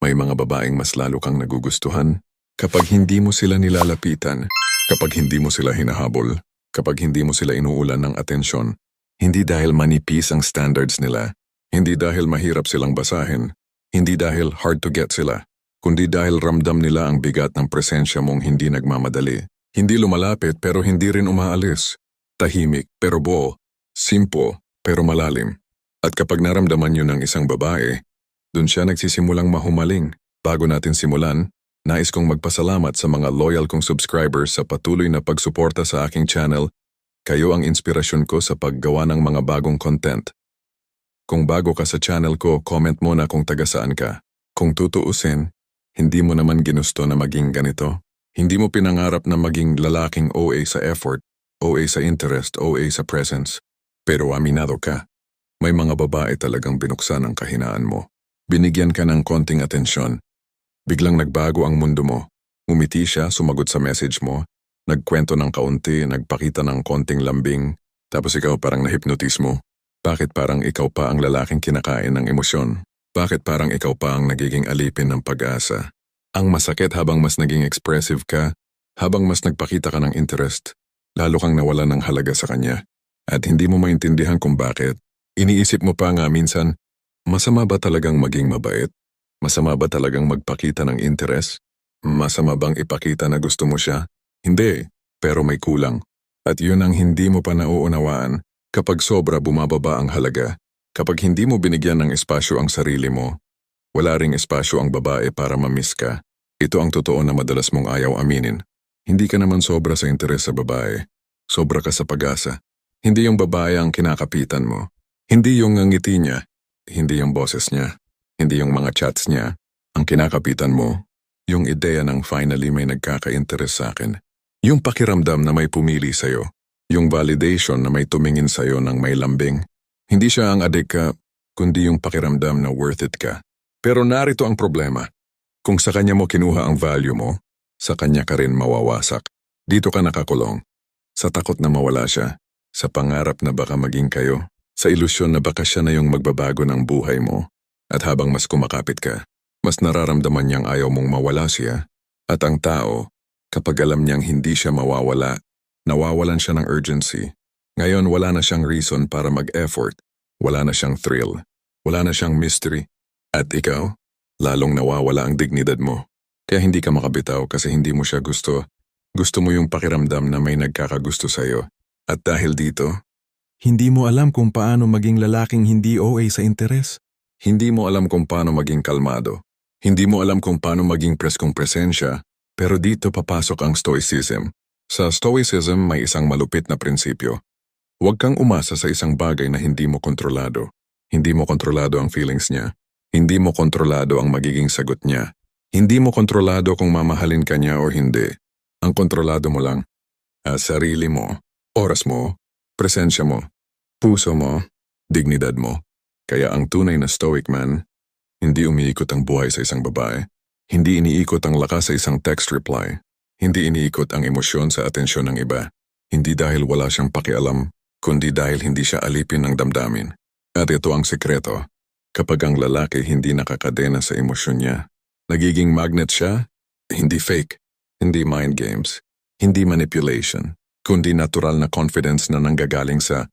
May mga babaeng mas lalo kang nagugustuhan kapag hindi mo sila nilalapitan, kapag hindi mo sila hinahabol, kapag hindi mo sila inuulan ng atensyon. Hindi dahil manipis ang standards nila, hindi dahil mahirap silang basahin, hindi dahil hard to get sila, kundi dahil ramdam nila ang bigat ng presensya mong hindi nagmamadali. Hindi lumalapit pero hindi rin umaalis. Tahimik pero buo, simple pero malalim. At kapag naramdaman yun ng isang babae, dun siya nagsisimulang mahumaling. Bago natin simulan, nais kong magpasalamat sa mga loyal kong subscribers sa patuloy na pagsuporta sa aking channel. Kayo ang inspirasyon ko sa paggawa ng mga bagong content. Kung bago ka sa channel ko, comment mo na kung taga saan ka. Kung tutuusin, hindi mo naman ginusto na maging ganito. Hindi mo pinangarap na maging lalaking OA sa effort, OA sa interest, OA sa presence. Pero aminado ka, may mga babae talagang binuksan ang kahinaan mo. Binigyan ka ng konting atensyon. Biglang nagbago ang mundo mo. Ngumiti siya, sumagot sa message mo, nagkwento ng kaunti, nagpakita ng konting lambing, tapos ikaw parang na-hypnotize mo. Bakit parang ikaw pa ang lalaking kinakain ng emosyon? Bakit parang ikaw pa ang nagiging alipin ng pag-asa? Ang masakit habang mas naging expressive ka, habang mas nagpakita ka ng interest, lalo kang nawala ng halaga sa kanya. At hindi mo maintindihan kung bakit. Iniisip mo pa nga minsan, masama ba talagang maging mabait? Masama ba talagang magpakita ng interest? Masama bang ipakita na gusto mo siya? Hindi, pero may kulang. At yun ang hindi mo pa nauunawaan. Kapag sobra bumababa ang halaga, kapag hindi mo binigyan ng espasyo ang sarili mo, wala ring espasyo ang babae para mamiss ka. Ito ang totoo na madalas mong ayaw aminin. Hindi ka naman sobra sa interes sa babae. Sobra ka sa pag-asa. Hindi yung babae ang kinakapitan mo. Hindi yung ngiti niya. Hindi yung boses niya. Hindi yung mga chats niya. Ang kinakapitan mo, yung ideya ng finally may nagkaka-interes sa akin. Yung pakiramdam na may pumili sa'yo. Yung validation na may tumingin sa'yo ng may lambing. Hindi siya ang adik ka, kundi yung pakiramdam na worth it ka. Pero narito ang problema. Kung sa kanya mo kinuha ang value mo, sa kanya ka rin mawawasak. Dito ka nakakulong. Sa takot na mawala siya. Sa pangarap na baka maging kayo. Sa ilusyon na baka siya na yung magbabago ng buhay mo. At habang mas kumakapit ka, mas nararamdaman niyang ayaw mong mawala siya. At ang tao, kapag alam niyang hindi siya mawawala, nawawalan siya ng urgency. Ngayon wala na siyang reason para mag-effort. Wala na siyang thrill. Wala na siyang mystery. At ikaw, lalong nawawala ang dignidad mo. Kaya hindi ka makabitaw kasi hindi mo siya gusto. Gusto mo yung pakiramdam na may nagkakagusto sa'yo. At dahil dito, hindi mo alam kung paano maging lalaking hindi OA sa interes. Hindi mo alam kung paano maging kalmado. Hindi mo alam kung paano maging preskong presensya. Pero dito papasok ang stoicism. Sa stoicism may isang malupit na prinsipyo. Huwag kang umasa sa isang bagay na hindi mo kontrolado. Hindi mo kontrolado ang feelings niya. Hindi mo kontrolado ang magiging sagot niya. Hindi mo kontrolado kung mamahalin ka niya o hindi. Ang kontrolado mo lang, sarili mo, oras mo, presensya mo, puso mo, dignidad mo. Kaya ang tunay na stoic man, hindi umiikot ang buhay sa isang babae. Hindi iniikot ang lakas sa isang text reply. Hindi iniikot ang emosyon sa atensyon ng iba. Hindi dahil wala siyang pakialam, kundi dahil hindi siya alipin ng damdamin. At ito ang sekreto. Kapag ang lalaki hindi nakakadena sa emosyon niya, nagiging magnet siya, hindi fake, hindi mind games, hindi manipulation, kundi natural na confidence na nanggagaling sa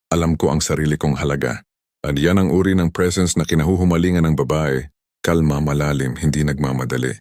alam ko ang sarili kong halaga. At yan ang uri ng presence na kinahuhumalingan ng babae. Kalma, malalim, hindi nagmamadali.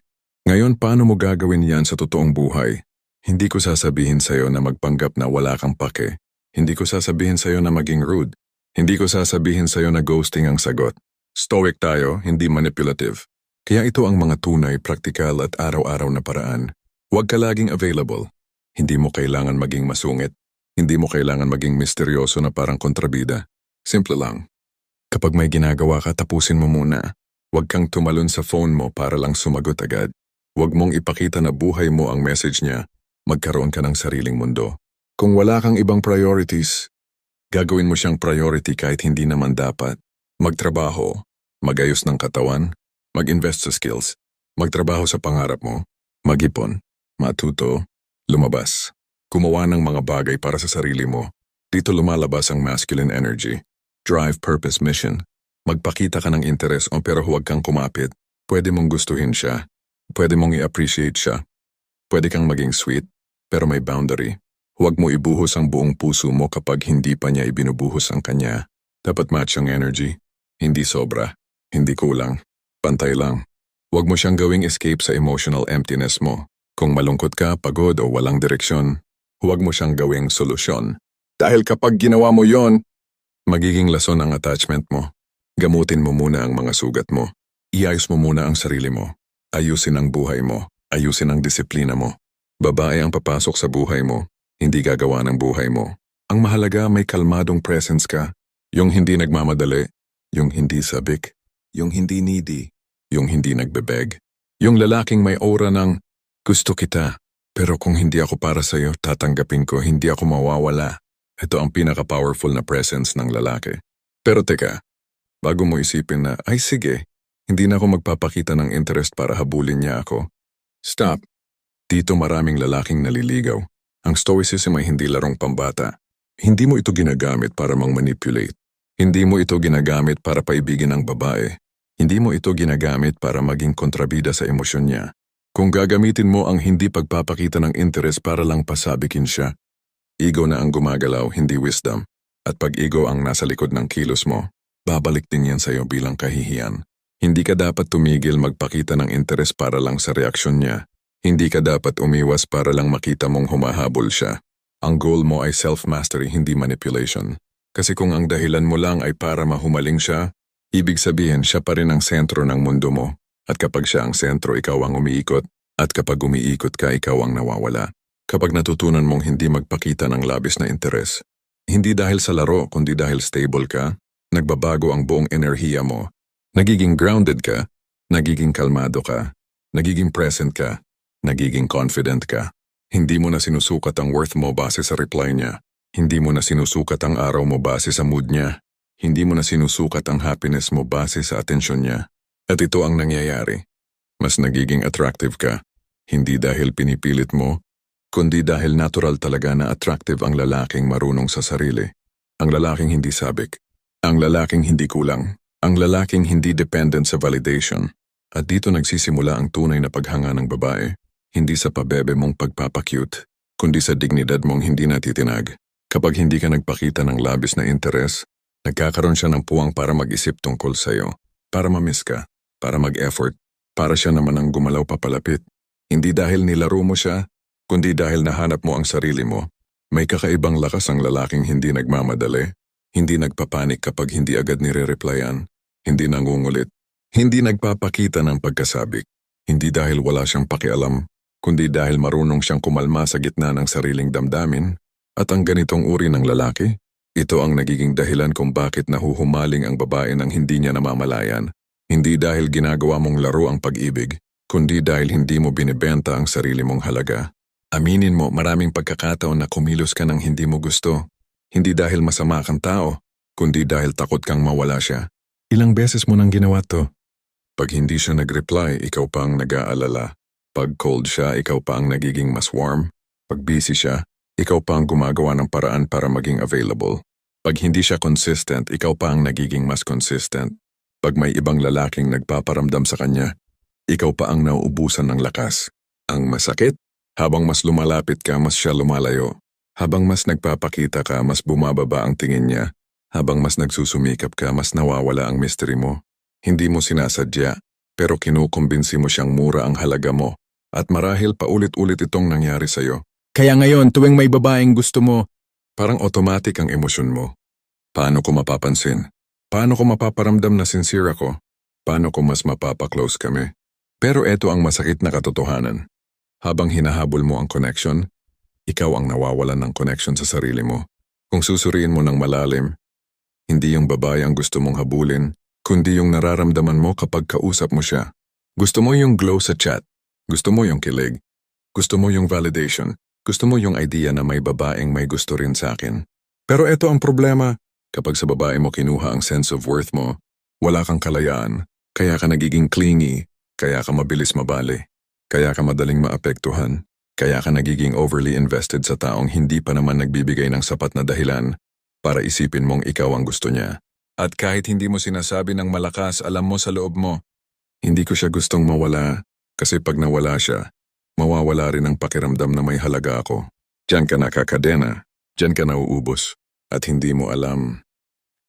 Ngayon, paano mo gagawin yan sa totoong buhay? Hindi ko sasabihin sa'yo na magpanggap na wala kang pake. Hindi ko sasabihin sa'yo na maging rude. Hindi ko sasabihin sa'yo na ghosting ang sagot. Stoic tayo, hindi manipulative. Kaya ito ang mga tunay, praktikal at araw-araw na paraan. Huwag ka laging available. Hindi mo kailangan maging masungit. Hindi mo kailangan maging misteryoso na parang kontrabida. Simple lang. Kapag may ginagawa ka, tapusin mo muna. Huwag kang tumalon sa phone mo para lang sumagot agad. Huwag mong ipakita na buhay mo ang message niya. Magkaroon ka ng sariling mundo. Kung wala kang ibang priorities, gagawin mo siyang priority kahit hindi naman dapat. Magtrabaho, magayos ng katawan, mag-invest sa skills, magtrabaho sa pangarap mo, mag-ipon, matuto, lumabas. Gumawa ng mga bagay para sa sarili mo. Dito lumalabas ang masculine energy. Drive, purpose, mission. Magpakita ka ng interes pero huwag kang kumapit. Pwede mong gustuhin siya. Pwede mong i-appreciate siya. Pwede kang maging sweet, pero may boundary. Huwag mo ibuhos ang buong puso mo kapag hindi pa niya ibinubuhos ang kanya. Dapat match ang energy. Hindi sobra. Hindi kulang. Pantay lang. Huwag mo siyang gawing escape sa emotional emptiness mo. Kung malungkot ka, pagod o walang direksyon, huwag mo siyang gawing solusyon. Dahil kapag ginawa mo yon, magiging lason ang attachment mo. Gamutin mo muna ang mga sugat mo. Iayos mo muna ang sarili mo. Ayusin ang buhay mo. Ayusin ang disiplina mo. Babae ang papasok sa buhay mo, hindi gagawa ng buhay mo. Ang mahalaga may kalmadong presence ka. Yung hindi nagmamadali, yung hindi sabik, yung hindi needy, yung hindi nagbebeg. Yung lalaking may aura ng, gusto kita, pero kung hindi ako para sa'yo, tatanggapin ko, hindi ako mawawala. Ito ang pinaka-powerful na presence ng lalaki. Pero teka, bago mo isipin na, ay sige, hindi na ako magpapakita ng interest para habulin niya ako. Stop. Dito maraming lalaking naliligaw. Ang stoicism ay hindi larong pambata. Hindi mo ito ginagamit para mang-manipulate. Hindi mo ito ginagamit para paibigin ang babae. Hindi mo ito ginagamit para maging kontrabida sa emosyon niya. Kung gagamitin mo ang hindi pagpapakita ng interest para lang pasabikin siya, ego na ang gumagalaw, hindi wisdom. At pag ego ang nasa likod ng kilos mo, babalik din yan sa'yo bilang kahihiyan. Hindi ka dapat tumigil magpakita ng interest para lang sa reaksyon niya. Hindi ka dapat umiwas para lang makita mong humahabol siya. Ang goal mo ay self-mastery, hindi manipulation. Kasi kung ang dahilan mo lang ay para mahumaling siya, ibig sabihin siya pa rin ang sentro ng mundo mo. At kapag siya ang sentro, ikaw ang umiikot. At kapag umiikot ka, ikaw ang nawawala. Kapag natutunan mong hindi magpakita ng labis na interes, hindi dahil sa laro, kundi dahil stable ka, nagbabago ang buong enerhiya mo. Nagiging grounded ka, nagiging kalmado ka, nagiging present ka, nagiging confident ka. Hindi mo na sinusukat ang worth mo base sa reply niya. Hindi mo na sinusukat ang araw mo base sa mood niya. Hindi mo na sinusukat ang happiness mo base sa atensyon niya. At ito ang nangyayari. Mas nagiging attractive ka, hindi dahil pinipilit mo, kundi dahil natural talaga na attractive ang lalaking marunong sa sarili. Ang lalaking hindi sabik. Ang lalaking hindi kulang. Ang lalaking hindi dependent sa validation. At dito nagsisimula ang tunay na paghanga ng babae. Hindi sa pabebe mong pagpapakyut, kundi sa dignidad mong hindi natitinag. Kapag hindi ka nagpakita ng labis na interes, nagkakaroon siya ng puwang para mag-isip tungkol sa'yo, para mamiss ka, para mag-effort, para siya naman ang gumalaw papalapit. Hindi dahil nilaro mo siya, kundi dahil nahanap mo ang sarili mo. May kakaibang lakas ang lalaking hindi nagmamadali, hindi nagpapanik kapag hindi agad nire-replyan, hindi nangungulit, hindi nagpapakita ng pagkasabik. Hindi dahil wala siyang pakialam, kundi dahil marunong siyang kumalma sa gitna ng sariling damdamin. At ang ganitong uri ng lalaki, ito ang nagiging dahilan kung bakit nahuhumaling ang babae nang hindi niya namamalayan. Hindi dahil ginagawa mong laro ang pag-ibig, kundi dahil hindi mo binibenta ang sarili mong halaga. Aminin mo, maraming pagkakataon na kumilos ka ng hindi mo gusto. Hindi dahil masama kang tao, kundi dahil takot kang mawala siya. Ilang beses mo nang ginawa to? Pag hindi siya nag-reply, ikaw pa ang nag-aalala. Pag cold siya, ikaw pa ang nagiging mas warm. Pag busy siya, ikaw pa ang gumagawa ng paraan para maging available. Pag hindi siya consistent, ikaw pa ang nagiging mas consistent. Pag may ibang lalaking nagpaparamdam sa kanya, ikaw pa ang nauubusan ng lakas. Ang masakit, habang mas lumalapit ka, mas siya lumalayo. Habang mas nagpapakita ka, mas bumababa ang tingin niya. Habang mas nagsusumikap ka, mas nawawala ang mystery mo. Hindi mo sinasadya, pero kinukumbinsi mo siyang mura ang halaga mo. At marahil paulit-ulit itong nangyari sa'yo. Kaya ngayon, tuwing may babaeng gusto mo, parang automatic ang emosyon mo. Paano ko mapapansin? Paano ko mapaparamdam na sincere ako? Paano ko mas mapapaklose kami? Pero eto ang masakit na katotohanan. Habang hinahabol mo ang connection, ikaw ang nawawalan ng connection sa sarili mo. Kung susuriin mo ng malalim, hindi yung babae ang gusto mong habulin, kundi yung nararamdaman mo kapag kausap mo siya. Gusto mo yung glow sa chat. Gusto mo yung kilig. Gusto mo yung validation. Gusto mo yung idea na may babaeng may gusto rin sa akin. Pero eto ang problema. Kapag sa babae mo kinuha ang sense of worth mo, wala kang kalayaan, kaya ka nagiging clingy, kaya ka mabilis mabali, kaya ka madaling maapektuhan, kaya ka nagiging overly invested sa taong hindi pa naman nagbibigay ng sapat na dahilan para isipin mong ikaw ang gusto niya. At kahit hindi mo sinasabi ng malakas, alam mo sa loob mo, Hindi ko siya gustong mawala kasi pag nawala siya, mawawala rin ang pakiramdam na may halaga ako. Diyan ka nakakadena, diyan ka nauubos, at hindi mo alam.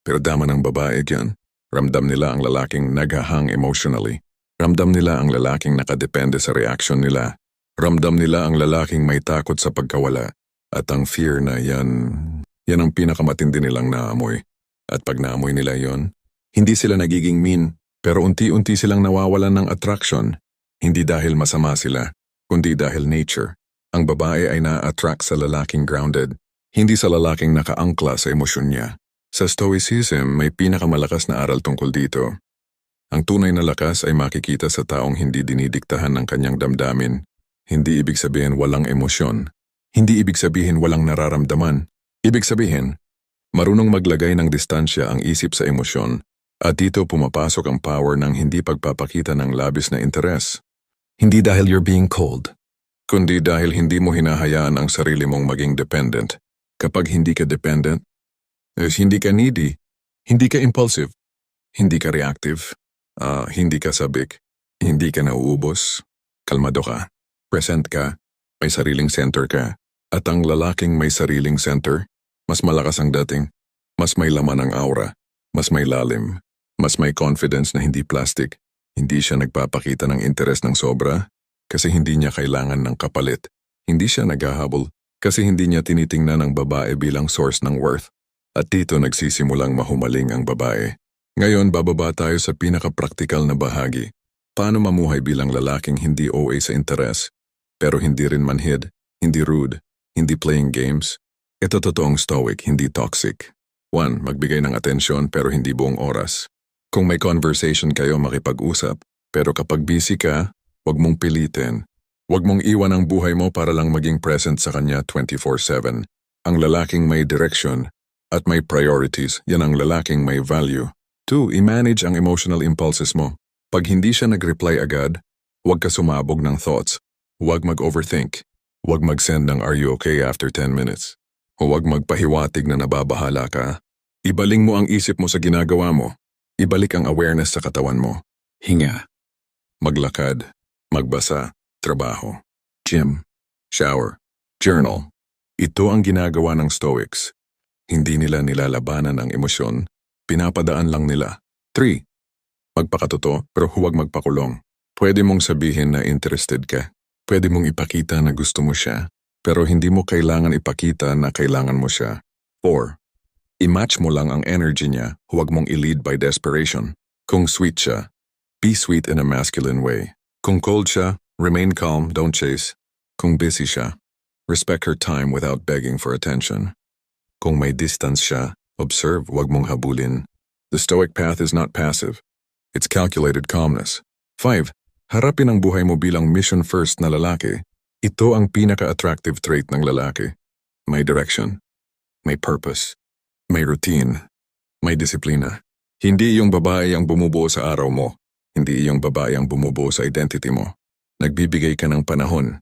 Pero dama ng babae diyan. Ramdam nila ang lalaking naghahang emotionally. Ramdam nila ang lalaking nakadepende sa reaction nila. Ramdam nila ang lalaking may takot sa pagkawala. At ang fear na yan ang pinakamatindi nilang naamoy. At pag naamoy nila yon, hindi sila nagiging mean, pero unti-unti silang nawawalan ng attraction. Hindi dahil masama sila, kundi dahil nature. Ang babae ay na-attract sa lalaking grounded, hindi sa lalaking nakaangkla sa emosyon niya. Sa Stoicism, may pinakamalakas na aral tungkol dito. Ang tunay na lakas ay makikita sa taong hindi dinidiktahan ng kanyang damdamin. Hindi ibig sabihin walang emosyon. Hindi ibig sabihin walang nararamdaman. Ibig sabihin, marunong maglagay ng distansya ang isip sa emosyon, at dito pumapasok ang power ng hindi pagpapakita ng labis na interes. Hindi dahil you're being cold, kundi dahil hindi mo hinahayaan ang sarili mong maging dependent. Kapag hindi ka dependent, hindi ka needy, hindi ka impulsive, hindi ka reactive, hindi ka sabik, hindi ka nauubos, kalmado ka, present ka, may sariling center ka, at ang lalaking may sariling center, mas malakas ang dating, mas may laman ang aura, mas may lalim, mas may confidence na hindi plastic, hindi siya nagpapakita ng interes ng sobra, kasi hindi niya kailangan ng kapalit, hindi siya naghahabol, kasi hindi niya tinitingnan ang babae bilang source ng worth. At dito nagsisimulang mahumaling ang babae. Ngayon bababa tayo sa pinaka-praktikal na bahagi. Paano mamuhay bilang lalaking hindi OA sa interes, pero hindi rin manhid, hindi rude, hindi playing games? Ito totoong stoic, hindi toxic. 1. Magbigay ng atensyon pero hindi buong oras. Kung may conversation kayo, makipag-usap. Pero kapag busy ka, huwag mong pilitin. Huwag mong iwan ang buhay mo para lang maging present sa kanya 24/7. Ang lalaking may direction at may priorities, yan ang lalaking may value. 2. I-manage ang emotional impulses mo. Pag hindi siya nag-reply agad, huwag ka sumabog ng thoughts. Huwag mag-overthink. Huwag mag-send ng "Are you okay?" after 10 minutes. Huwag magpahiwatig na nababahala ka. Ibaling mo ang isip mo sa ginagawa mo. Ibalik ang awareness sa katawan mo. Hinga. Maglakad. Magbasa. Trabaho. Gym. Shower. Journal. Ito ang ginagawa ng Stoics. Hindi nila nilalabanan ang emosyon, pinapadaan lang nila. 3. Magpakatotoo pero huwag magpakulong. Pwede mong sabihin na interested ka. Pwede mong ipakita na gusto mo siya, pero hindi mo kailangan ipakita na kailangan mo siya. 4. I-match mo lang ang energy niya, huwag mong i-lead by desperation. Kung sweet siya, be sweet in a masculine way. Kung cold siya, remain calm, don't chase. Kung busy siya, respect her time without begging for attention. Kung may distance siya, observe, huwag mong habulin. The Stoic path is not passive. It's calculated calmness. 5. Harapin ang buhay mo bilang mission-first na lalaki. Ito ang pinaka-attractive trait ng lalaki. May direction. May purpose. May routine. May disiplina. Hindi iyong babae ang bumubuo sa araw mo. Hindi iyong babae ang bumubuo sa identity mo. Nagbibigay ka ng panahon.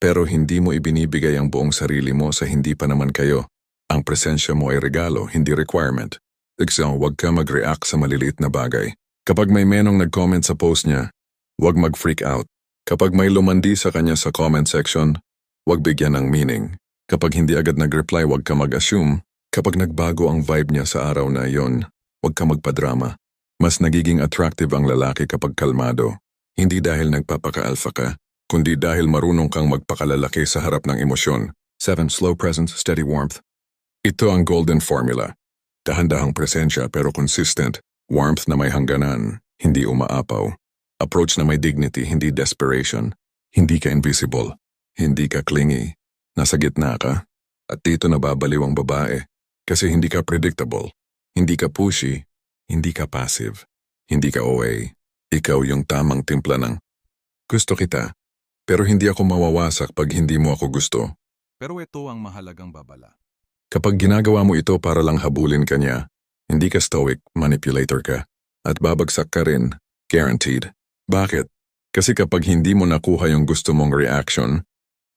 Pero hindi mo ibinibigay ang buong sarili mo sa hindi pa naman kayo. Ang presensya mo ay regalo, hindi requirement. Huwag ka mag-react sa maliliit na bagay. Kapag may menong nag-comment sa post niya, huwag mag-freak out. Kapag may lumandi sa kanya sa comment section, huwag bigyan ng meaning. Kapag hindi agad nag-reply, huwag ka mag-assume. Kapag nagbago ang vibe niya sa araw na iyon, huwag ka magpadrama. Mas nagiging attractive ang lalaki kapag kalmado. Hindi dahil nagpapaka-alpha ka, kundi dahil marunong kang magpakalalaki sa harap ng emosyon. 7. Slow presence, steady warmth. Ito ang golden formula. Dahan-dahang presensya pero consistent. Warmth na may hangganan, hindi umaapaw. Approach na may dignity, hindi desperation. Hindi ka invisible. Hindi ka clingy. Nasa gitna ka. At dito nababaliw ang babae. Kasi hindi ka predictable. Hindi ka pushy. Hindi ka passive. Hindi ka OA. Ikaw yung tamang timpla ng gusto kita. Pero hindi ako mawawasak pag hindi mo ako gusto. Pero ito ang mahalagang babala. Kapag ginagawa mo ito para lang habulin ka niya, hindi ka stoic, manipulator ka. At babagsak ka rin, guaranteed. Bakit? Kasi kapag hindi mo nakuha yung gusto mong reaction,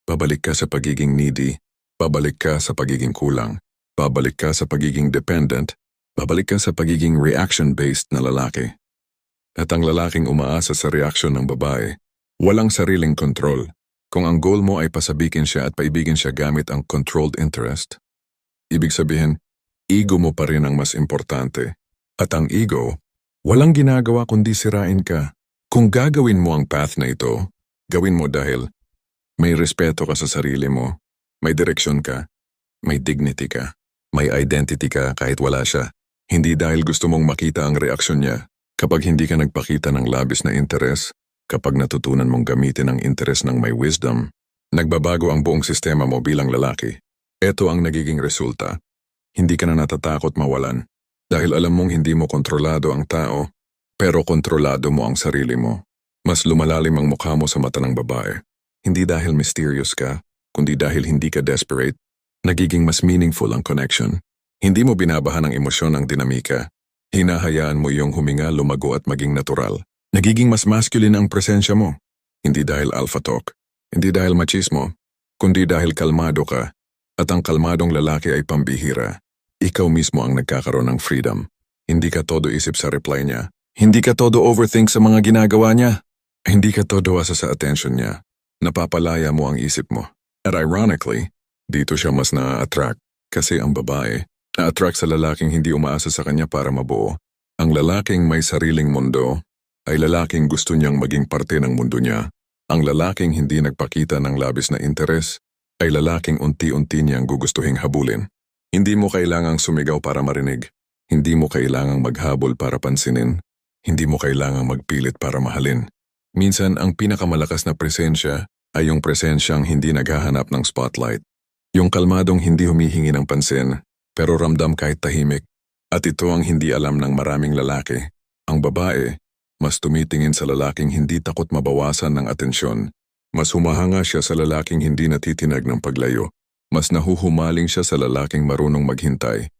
babalik ka sa pagiging needy, babalik ka sa pagiging kulang, babalik ka sa pagiging dependent, babalik ka sa pagiging reaction-based na lalaki. At ang lalaking umaasa sa reaksyon ng babae, walang sariling kontrol. Kung ang goal mo ay pasabikin siya at paibigin siya gamit ang controlled interest, ibig sabihin, ego mo pa rin ang mas importante. At ang ego, walang ginagawa kundi sirain ka. Kung gagawin mo ang path na ito, gawin mo dahil may respeto ka sa sarili mo, may direksyon ka, may dignity ka, may identity ka kahit wala siya. Hindi dahil gusto mong makita ang reaksyon niya. Kapag hindi ka nagpakita ng labis na interes, kapag natutunan mong gamitin ang interes ng may wisdom, nagbabago ang buong sistema mo bilang lalaki. Ito ang nagiging resulta. Hindi ka na natatakot mawalan. Dahil alam mong hindi mo kontrolado ang tao, pero kontrolado mo ang sarili mo. Mas lumalalim ang mukha mo sa mata ng babae. Hindi dahil mysterious ka, kundi dahil hindi ka desperate. Nagiging mas meaningful ang connection. Hindi mo binabahan ng emosyon ang dinamika. Hinahayaan mo iyong huminga, lumago at maging natural. Nagiging mas masculine ang presensya mo. Hindi dahil alpha talk, hindi dahil machismo, kundi dahil kalmado ka. At ang kalmadong lalaki ay pambihira. Ikaw mismo ang nagkakaroon ng freedom. Hindi ka todo isip sa reply niya. Hindi ka todo overthink sa mga ginagawa niya. Hindi ka todo asa sa attention niya. Napapalaya mo ang isip mo. At ironically, dito siya mas na-attract kasi ang babae na-attract sa lalaking hindi umaasa sa kanya para mabuo. Ang lalaking may sariling mundo ay lalaking gusto niyang maging parte ng mundo niya. Ang lalaking hindi nagpakita ng labis na interes ay lalaking unti-unti niyang gugustuhing habulin. Hindi mo kailangang sumigaw para marinig. Hindi mo kailangang maghabol para pansinin. Hindi mo kailangang magpilit para mahalin. Minsan ang pinakamalakas na presensya ay yung presensyang hindi naghahanap ng spotlight. Yung kalmadong hindi humihingi ng pansin, pero ramdam kahit tahimik. At ito ang hindi alam ng maraming lalaki. Ang babae, mas tumitingin sa lalaking hindi takot mabawasan ng atensyon. Mas humahanga siya sa lalaking hindi natitinag ng paglayo. Mas nahuhumaling siya sa lalaking marunong maghintay.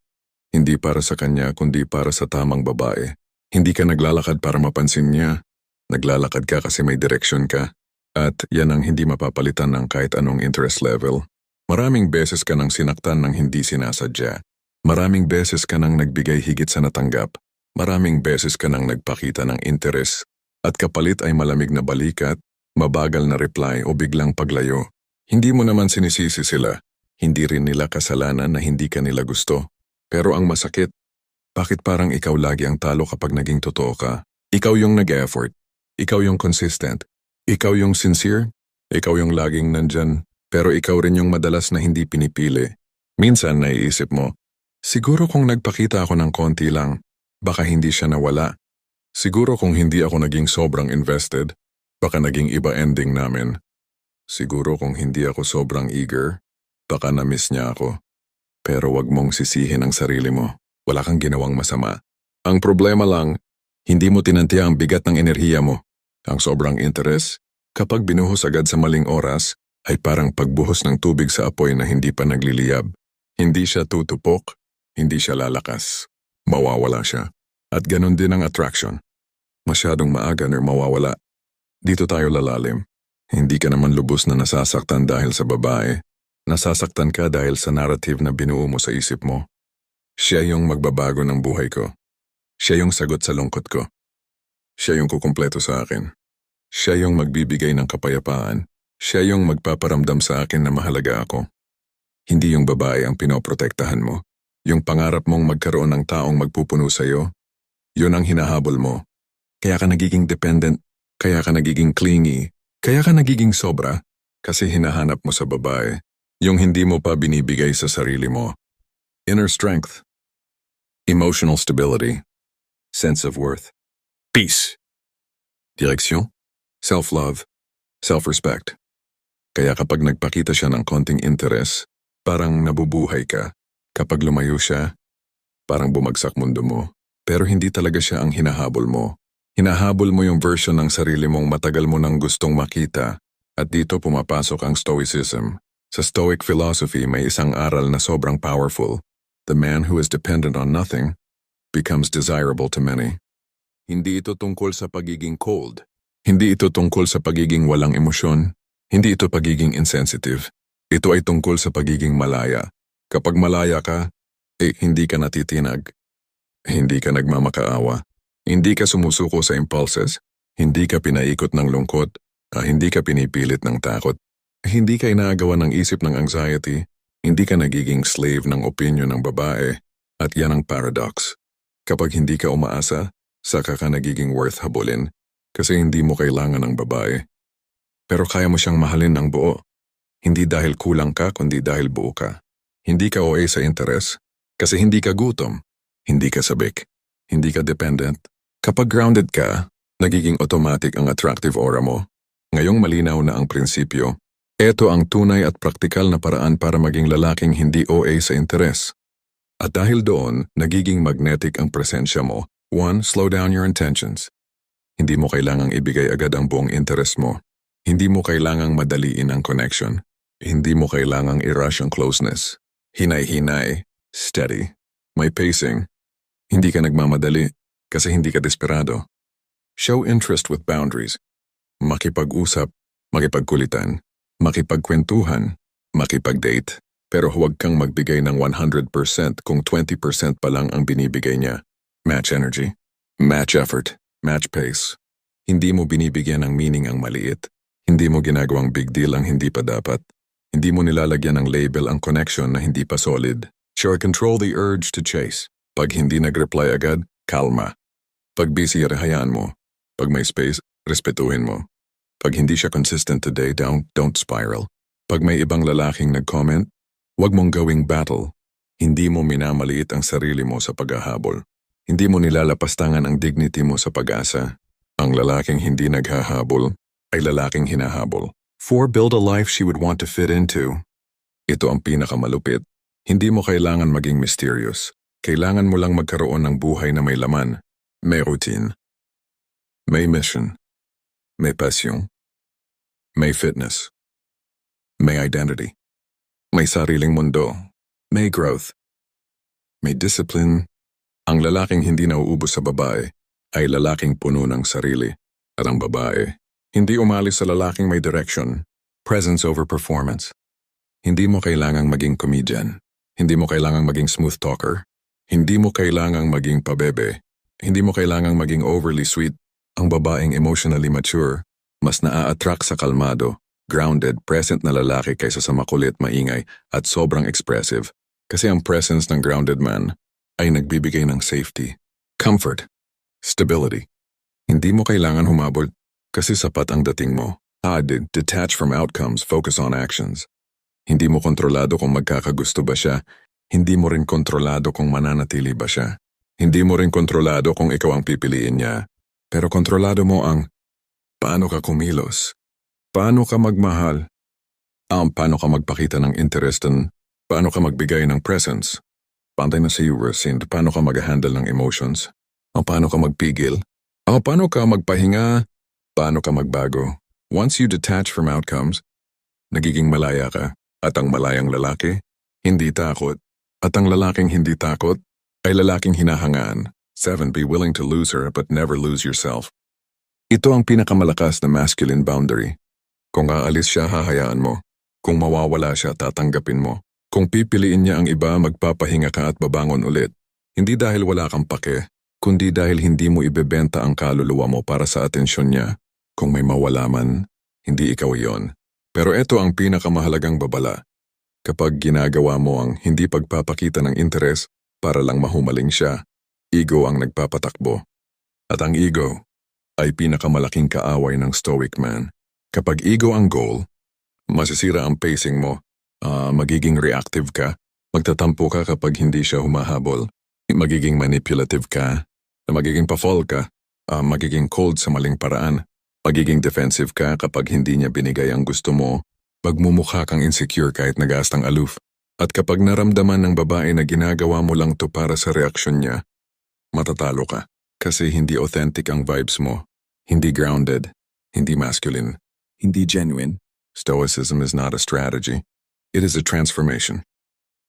Hindi para sa kanya kundi para sa tamang babae. Hindi ka naglalakad para mapansin niya. Naglalakad ka kasi may direksyon ka. At yan ang hindi mapapalitan ng kahit anong interest level. Maraming beses ka nang sinaktan ng hindi sinasadya. Maraming beses ka nang nagbigay higit sa natanggap. Maraming beses ka nang nagpakita ng interes. At kapalit ay malamig na balikat, mabagal na reply o biglang paglayo. Hindi mo naman sinisisi sila. Hindi rin nila kasalanan na hindi ka nila gusto. Pero ang masakit, bakit parang ikaw lagi ang talo kapag naging totoo ka? Ikaw yung nag-effort. Ikaw yung consistent. Ikaw yung sincere. Ikaw yung laging nandyan. Pero ikaw rin yung madalas na hindi pinipili. Minsan naiisip mo, siguro kung nagpakita ako ng konti lang, baka hindi siya nawala. Siguro kung hindi ako naging sobrang invested, baka naging iba ending namin. Siguro kung hindi ako sobrang eager, baka na-miss niya ako. Pero wag mong sisihin ang sarili mo. Wala kang ginawang masama. Ang problema lang, hindi mo tinantiya ang bigat ng enerhiya mo. Ang sobrang interes, kapag binuhos agad sa maling oras, ay parang pagbuhos ng tubig sa apoy na hindi pa nagliliyab. Hindi siya tutupok, hindi siya lalakas. Mawawala siya. At ganun din ang attraction. Masyadong maaga na mawawala. Dito tayo lalalim. Hindi ka naman lubos na nasasaktan dahil sa babae. Nasasaktan ka dahil sa narrative na binuo mo sa isip mo. Siya yung magbabago ng buhay ko. Siya yung sagot sa lungkot ko. Siya yung kukumpleto sa akin. Siya yung magbibigay ng kapayapaan. Siya yung magpaparamdam sa akin na mahalaga ako. Hindi yung babae ang pinoprotektahan mo. Yung pangarap mong magkaroon ng taong magpupuno sa'yo, yun ang hinahabol mo. Kaya ka nagiging dependent, kaya ka nagiging clingy, kaya ka nagiging sobra, kasi hinahanap mo sa babae, yung hindi mo pa binibigay sa sarili mo. Inner strength, emotional stability, sense of worth, peace, direksyon, self-love, self-respect. Kaya kapag nagpakita siya ng konting interes, parang nabubuhay ka. Kapag lumayo siya, parang bumagsak mundo mo. Pero hindi talaga siya ang hinahabol mo. Hinahabol mo yung version ng sarili mong matagal mo nang gustong makita. At dito pumapasok ang Stoicism. Sa Stoic philosophy may isang aral na sobrang powerful. The man who is dependent on nothing becomes desirable to many. Hindi ito tungkol sa pagiging cold. Hindi ito tungkol sa pagiging walang emosyon. Hindi ito pagiging insensitive. Ito ay tungkol sa pagiging malaya. Kapag malaya ka, hindi ka natitinag. Hindi ka nagmamakaawa. Hindi ka sumusuko sa impulses, hindi ka pinaikot ng lungkot, hindi ka pinipilit ng takot, hindi ka inaagawan ng isip ng anxiety, hindi ka nagiging slave ng opinion ng babae, at yan ang paradox. Kapag hindi ka umaasa, saka ka nagiging worth habulin, kasi hindi mo kailangan ng babae. Pero kaya mo siyang mahalin ng buo. Hindi dahil kulang ka, kundi dahil buo ka. Hindi ka OA sa interes, kasi hindi ka gutom, hindi ka sabik, hindi ka dependent. Kapag grounded ka, nagiging automatic ang attractive aura mo. Ngayong malinaw na ang prinsipyo, ito ang tunay at praktikal na paraan para maging lalaking hindi OA sa interes. At dahil doon, nagiging magnetic ang presensya mo. 1. Slow down your intentions. Hindi mo kailangang ibigay agad ang buong interest mo. Hindi mo kailangang madaliin ang connection. Hindi mo kailangang i-rush ang closeness. Hinay-hinay, steady, may pacing. Hindi ka nagmamadali kasi hindi ka desperado. Show interest with boundaries. Makipag-usap, makipagkulitan, makipagkwentuhan, makipag-date. Pero huwag kang magbigay ng 100% kung 20% pa lang ang binibigay niya. Match energy, match effort, match pace. Hindi mo binibigyan ng meaning ang maliit. Hindi mo ginagawang big deal ang hindi pa dapat. Hindi mo nilalagyan ng label ang connection na hindi pa solid. Sure, control the urge to chase. Pag hindi nag-reply agad, kalma. Pag busy, hayaan mo. Pag may space, respetuhin mo. Pag hindi siya consistent today, don't spiral. Pag may ibang lalaking nag-comment, huwag mong gawing battle. Hindi mo minamaliit ang sarili mo sa paghahabol. Hindi mo nilalapastangan ang dignity mo sa pag-asa. Ang lalaking hindi naghahabol ay lalaking hinahabol. 4. Build a life she would want to fit into. Ito ang pinakamalupit. Hindi mo kailangan maging mysterious. Kailangan mo lang magkaroon ng buhay na may laman. May routine. May mission. May passion. May fitness. May identity. May sariling mundo. May growth. May discipline. Ang lalaking hindi nauubos sa babae ay lalaking puno ng sarili. At ang babae, hindi umalis sa lalaking may direction. Presence over performance. Hindi mo kailangang maging comedian. Hindi mo kailangang maging smooth talker. Hindi mo kailangang maging pabebe. Hindi mo kailangang maging overly sweet. Ang babaeng emotionally mature, mas naa-attract sa kalmado, grounded, present na lalaki kaysa sa makulit, maingay, at sobrang expressive. Kasi ang presence ng grounded man ay nagbibigay ng safety, comfort, stability. Hindi mo kailangan humabol kasi sapat ang dating mo. Detach from outcomes, focus on actions. Hindi mo kontrolado kung magkakagusto ba siya. Hindi mo rin kontrolado kung mananatili ba siya. Hindi mo rin kontrolado kung ikaw ang pipiliin niya. Pero kontrolado mo ang paano ka kumilos, paano ka magmahal, paano ka magpakita ng interest, paano ka magbigay ng presence, pantay na sa and paano ka mag-handle ng emotions, paano ka magpigil, paano ka magpahinga, paano ka magbago. Once you detach from outcomes, nagiging malaya ka. At ang malayang lalaki, hindi takot. At ang lalaking hindi takot, ay lalaking hinahangaan. 7. Be willing to lose her but never lose yourself. Ito ang pinakamalakas na masculine boundary. Kung aalis siya, hahayaan mo. Kung mawawala siya, tatanggapin mo. Kung pipiliin niya ang iba, magpapahinga ka at babangon ulit. Hindi dahil wala kang pake, kundi dahil hindi mo ibebenta ang kaluluwa mo para sa atensyon niya. Kung may mawala man, hindi ikaw iyon. Pero ito ang pinakamahalagang babala. Kapag ginagawa mo ang hindi pagpapakita ng interes para lang mahumaling siya, ego ang nagpapatakbo. At ang ego ay pinakamalaking kaaway ng stoic man. Kapag ego ang goal, masisira ang pacing mo, magiging reactive ka, magtatampo ka kapag hindi siya humahabol, magiging manipulative ka, magiging pa-fall ka, magiging cold sa maling paraan, magiging defensive ka kapag hindi niya binigay ang gusto mo, magmumukha kang insecure kahit nagastang aloof. At kapag naramdaman ng babae na ginagawa mo lang to para sa reaksyon niya, matatalo ka. Kasi hindi authentic ang vibes mo, hindi grounded, hindi masculine, hindi genuine. Stoicism is not a strategy. It is a transformation.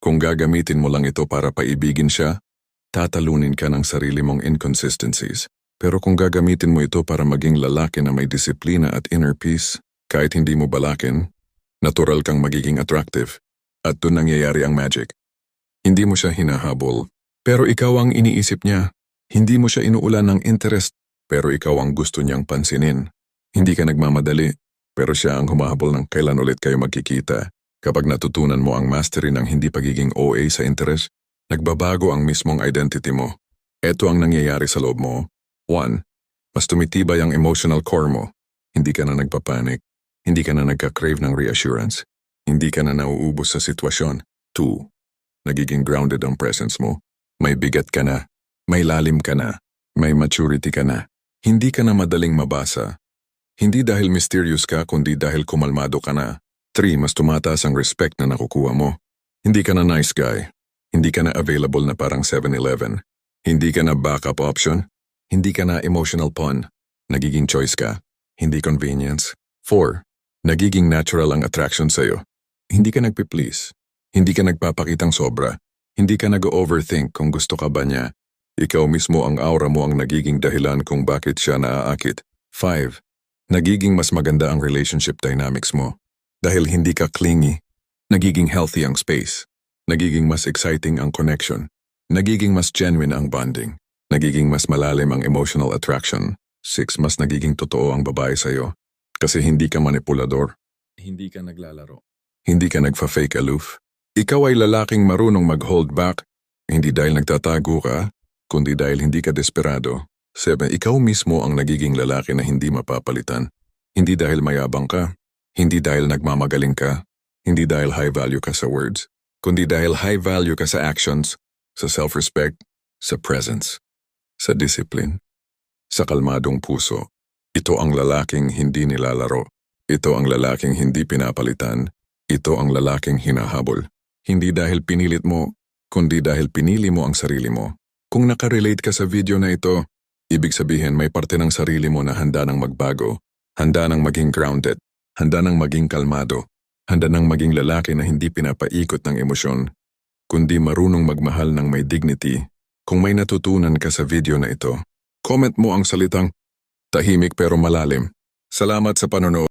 Kung gagamitin mo lang ito para paibigin siya, tatalunin ka ng sarili mong inconsistencies. Pero kung gagamitin mo ito para maging lalaki na may disiplina at inner peace, kahit hindi mo balakin, natural kang magiging attractive. At doon nangyayari ang magic. Hindi mo siya hinahabol, pero ikaw ang iniisip niya. Hindi mo siya inuulan ng interest, pero ikaw ang gusto niyang pansinin. Hindi ka nagmamadali, pero siya ang humahabol ng kailan ulit kayo magkikita. Kapag natutunan mo ang mastery ng hindi pagiging OA sa interest, nagbabago ang mismong identity mo. Ito ang nangyayari sa loob mo. 1. Mas tumitibay ang emotional core mo. Hindi ka na nagpapanik. Hindi ka na nagka-crave ng reassurance. Hindi ka na nauubos sa sitwasyon. 2. Nagiging grounded ang presence mo. May bigat ka na. May lalim ka na. May maturity ka na. Hindi ka na madaling mabasa. Hindi dahil mysterious ka, kundi dahil kumalmado ka na. 3. Mas tumataas ang respect na nakukuha mo. Hindi ka na nice guy. Hindi ka na available na parang 7-Eleven. Hindi ka na backup option. Hindi ka na emotional pawn. Nagiging choice ka. Hindi convenience. 4. Nagiging natural ang attraction sa'yo. Hindi ka nagpi-please. Hindi ka nagpapakitang sobra. Hindi ka nag-overthink kung gusto ka ba niya. Ikaw mismo ang aura mo ang nagiging dahilan kung bakit siya naaakit. 5. Nagiging mas maganda ang relationship dynamics mo. Dahil hindi ka clingy. Nagiging healthy ang space. Nagiging mas exciting ang connection. Nagiging mas genuine ang bonding. Nagiging mas malalim ang emotional attraction. 6. Mas nagiging totoo ang babae sa'yo. Kasi hindi ka manipulador. Hindi ka naglalaro. Hindi ka nagfa-fake aloof. Ikaw ay lalaking marunong mag-hold back. Hindi dahil nagtatago ka, kundi dahil hindi ka desperado. 7. Ikaw mismo ang nagiging lalaki na hindi mapapalitan. Hindi dahil mayabang ka. Hindi dahil nagmamagaling ka. Hindi dahil high value ka sa words. Kundi dahil high value ka sa actions, sa self-respect, sa presence, sa discipline, sa kalmadong puso. Ito ang lalaking hindi nilalaro. Ito ang lalaking hindi pinapalitan. Ito ang lalaking hinahabol. Hindi dahil pinilit mo, kundi dahil pinili mo ang sarili mo. Kung nakarelate ka sa video na ito, ibig sabihin may parte ng sarili mo na handa ng magbago, handa ng maging grounded, handa ng maging kalmado, handa ng maging lalaki na hindi pinapaikot ng emosyon, kundi marunong magmahal ng may dignity. Kung may natutunan ka sa video na ito, comment mo ang salitang tahimik pero malalim. Salamat sa panonood.